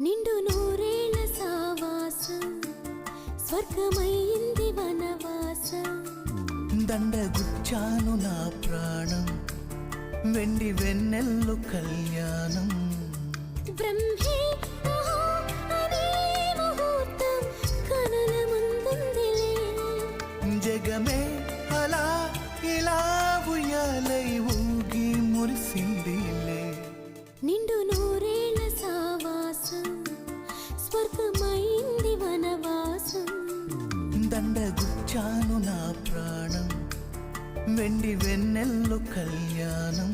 నిండు నూరేళ్ల సావాసం స్వర్గమైంది వనవాసం దండగుచ్చాను నా ప్రాణం వెండి వెన్నెల్లు కళ్యాణం బ్రహ్మే అనే ముహూర్తం కనుల ముందుందిలే జగమే అలా ఇలా ఉయ్యాలై ఊగి మురిసిందిలే నిండు నూరేళ్ల సావాసం స్వర్గమైంది వనవాసం దండగుచ్చాను నా ప్రాణం వెండి వెన్నెల్లు కళ్యాణం